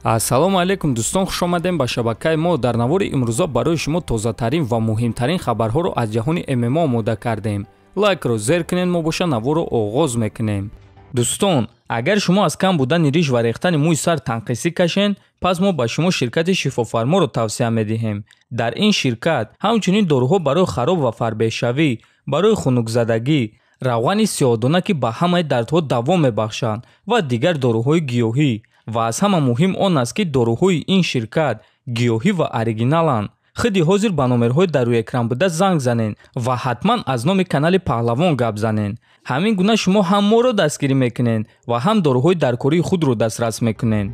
ассалому алайкум дӯстон, хуш омадем ба шабакаи мо. дар навори имрӯза барои шумо тозатарин ва муҳимтарин хабарҳоро аз ҷаҳони ММА омода кардем. лайкро зер кунед, мо боша наворро оғоз мекунем. дӯстон, агар шумо аз кам будани риш ва рехтани мӯи сар танқисӣ кашен, пас мо ба шумо ширкати шифофарморо тавсия медиҳем. дар ин ширкат ҳамчунин доруҳо барои хароб ва фарбеҳшавӣ, барои хунукзадагӣ, равғани сиёҳдона ки ба ҳамаи дардҳо даво мебахшанд ва дигар доруҳои гиёҳӣ. ва аз ҳама муҳим он аст ки доруҳои ин ширкат гиёҳӣ ва оригиналанд. худи ҳозир ба номерҳои дар рӯи экран буда занг занен ва ҳатман аз номи канали паҳлавон гап занен. ҳамин гуна шумо ҳам моро дастгирӣ мекунен ва ҳам доруҳои даркории худро дастрас мекунен.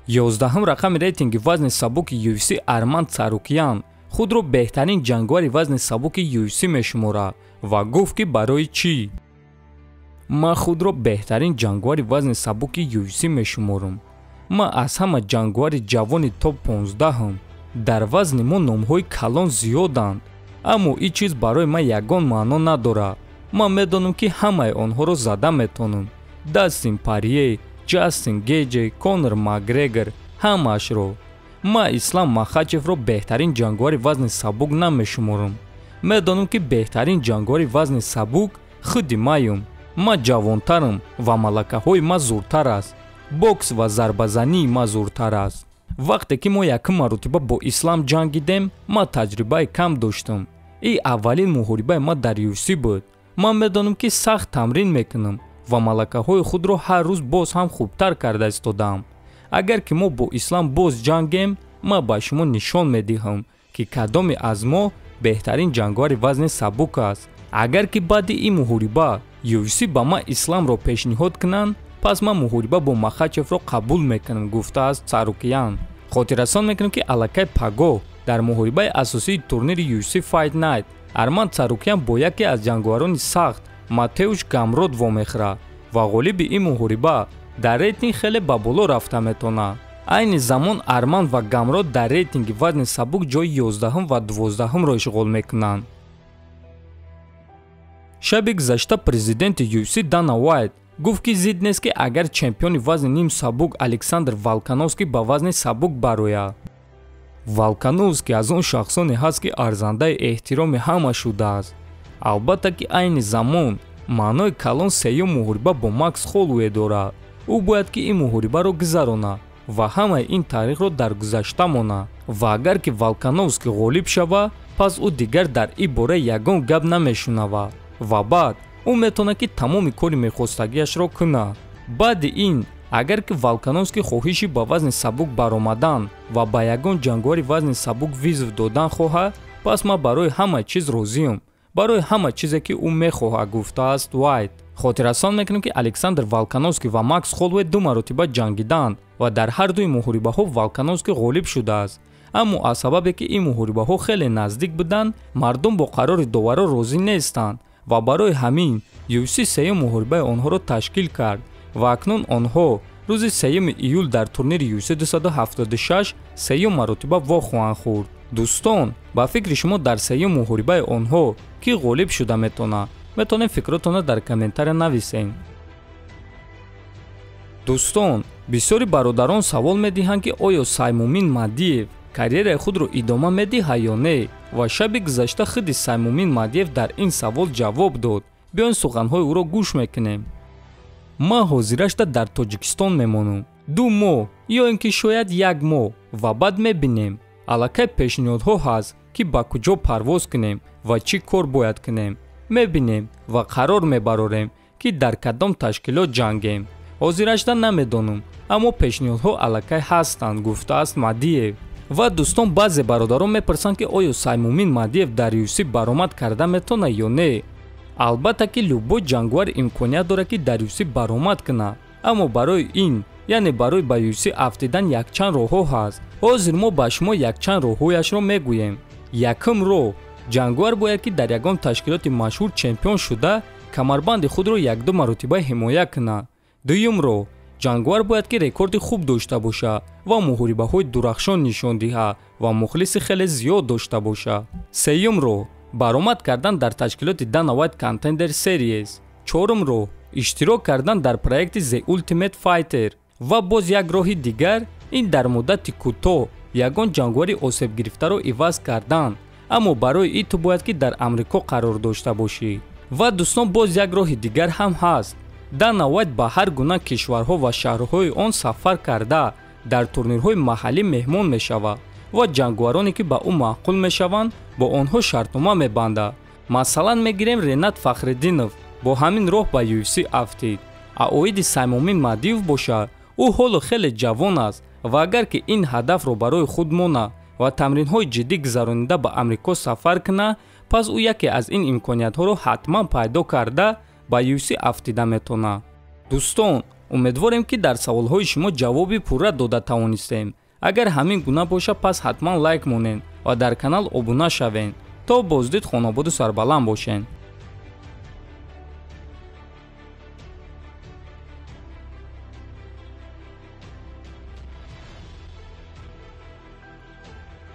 11 рақами рейтинги вазни сабуки UFC Арман Царукян худро беҳтарин ҷангвари вазни сабуки UFC мешуморад ва гуфт ки барои чӣ. ман худро беҳтарин ҷангвари вазни сабуки UFC мешуморам. ман аз ҳама ҷангвари ҷавони топ 15-ам. дар вазни мо номҳои калон зиёданд, аммо ин чиз барои ман ягон маъно надорад. ман медонам ки ҳамаи онҳоро зада метонам. Дастин Порье, Ҷастин Гейҷи, Конор Макгрегор, ҳамаашро. ман Ислам Махачевро беҳтарин ҷангвари вазни сабук намешуморам. медонам ки беҳтарин ҷангвари вазни сабук худи маюм. ман ҷавонтарам ва малакаҳои ман зуртар аст. бокс ва зарбазании ман зуртар аст. вақте ки мо якум маротиба бо Ислам ҷангидем, ман таҷрибаи кам доштам. ин аввалин муҳорибаи ман дар UFC буд. ман медонам ки сахт тамрин мекунам ва малакаҳои худро ҳар рӯз боз ҳам хубтар карда истодаам. агар ки мо бо Ислам боз ҷангем, ман ба шумо нишон медиҳам ки кадоме аз мо беҳтарин ҷангвари вазни сабук аст. агар ки баъди ин муҳориба UFC ба ман Исламро пешниҳод кунанд, пас ман муҳориба бо Махачевро қабул мекунам, гуфтааст Царукян. хотиррасон мекунам ки аллакай пагоҳ дар муҳорибаи асосии турнири UFC Fight Night Арман Царукян бо яке аз ҷангварони сахт Матеуш Гамрот вомехӯрад ва ғолиби ин муҳориба дар рейтинг хеле ба боло рафта метонад. айни замон Арман ва Гамрот дар рейтинги вазни сабук ҷои 11 ва 12-ро ишғол мекунанд. шаби гузашта президенти UFC Дана Вайт гуфт ки зид нест ки агар чемпиони вазни ним сабук Александр Волкановский ба вазни сабук барояд. Волкановский аз он шахсоне ҳаст ки арзандаи эҳтироми ҳама шудааст. албатта ки айни замон маънои калон сеюм муҳориба бо Макс Холлоуэй дорад. ӯ бояд ки ин муҳорибаро гузаронад ва ҳамаи ин таърихро дар гузашта монад. ва агар ки Волкановский ғолиб шавад, пас ӯ дигар дар ин бора ягон гап намешунавад ва баъд ӯ метавонад ки тамоми кори мехостагиашро кунад. баъди ин агар ки Волкановский хоҳиши ба вазни сабук баромадан ва ба ягон ҷангвари вазни сабук визв додан хоҳад, пас ман барои ҳама чиз розиам, барои ҳама чизе ки ӯ мехоҳад, гуфтааст Вайт. хотиррасон мекунем ки Александр Волкановский ва Макс Холлоуэй ду маротиба ҷангиданд ва дар ҳар дуи муҳорибаҳо Волкановский ғолиб шудааст. аммо аз сабабе ки ин муҳорибаҳо хеле наздик буданд, мардум бо қарори доваро розӣ нестанд ва барои ҳамин UFC сеюм муҳорибаи онҳоро ташкил кард ва акнун онҳо рӯзи 3 июл дар турнири UFC 276 сеюм маротиба вох хоҳанд хӯрд. дӯстон, ба фикри шумо дар сеюм муҳорибаи онҳо ки ғолиб шуда метавонад? метавонед фикротонро дар комментария нависен. дӯстон, бисёри бародарон савол медиҳанд ки оё Саймумин Мадиев карьераи худро идома медиҳад ё не? ва шаби гузашта худи Саймумин Мадиев дар ин савол ҷавоб дод. биён суханҳои ӯро гӯш мекунем. ман ҳозирашта дар Тоҷикистон мемонам 2 моҳ ё ин ки шояд 1 моҳ ва баъд мебинем. аллакай пешниҳодҳо ҳаст ки ба куҷо парвоз кунем ва чӣ кор бояд кунем. мебинем ва қарор мебарорем ки дар кадом ташкилот ҷангем. ҳозирашта намедонам, аммо пешниҳодҳо аллакай ҳастанд, гуфтааст Мадиев. ва дӯстон, баъзе бародарон мепурсанд ки оё Саймумин Мадиев дар UFC баромад карда метавонад ё не? албатта ки любой ҷангвар имконият дорад ки дар UFC баромад кунад, аммо барои ин, яъне барои ба UFC афтидан якчанд роҳҳо ҳаст. ҳозир мо ба шумо якчанд роҳҳояшро мегӯем. якум роҳ: ҷангвар бояд ки дар ягон ташкилоти машҳур чемпион шуда камарбанди худро 1-2 маротиба ҳимоя кунад. дуюм роҳ: ҷангвар бояд ки рекорди хуб дошта бошад ва муҳорибаҳои дурахшон нишон диҳад ва мухлиси хеле зиёд дошта бошад. сеюм роҳ: баромад кардан дар ташкилоти Dana White Contender Series. чорум роҳ: иштирок кардан дар проекти The Ultimate Fighter. ва боз як роҳи дигар ин дар муддати кӯтоҳ ягон ҷангори осебгирифтаро иваз кардан, аммо барои ин ту бояд ки дар амрико қарор дошта бошӣ. ва дӯстон, боз як роҳи дигар ҳам ҳаст. Дана Уайт ба ҳар гуна кишварҳо ва шаҳрҳои он сафар карда дар турнирҳои маҳаллӣ меҳмон мешавад ва ҷангвароне ки ба ӯ маъқул мешаванд бо онҳо шартнома мебандад. Масалан мегирем Ренат Фахриддинов бо ҳамин роҳ ба UFC афтид. Аоиди Саймомин Мадиев бошад, ӯ ҳоло хеле ҷавон аст ва агар ки ин ҳадафро барои худ мона ва тамринҳои ҷиддӣ гузаронида ба амрико сафар кунад, пас ӯ яке аз ин имкониятҳоро ҳатман пайдо карда ба UFC афтида метавонад. дӯстон, умедворем ки дар саволҳои шумо ҷавоби пурра дода тавонистем. агар ҳамин гуна бошад, пас ҳатман лайк монед ва дар канал обуна шавед. то боздид, хонободу сарбаланд бошед.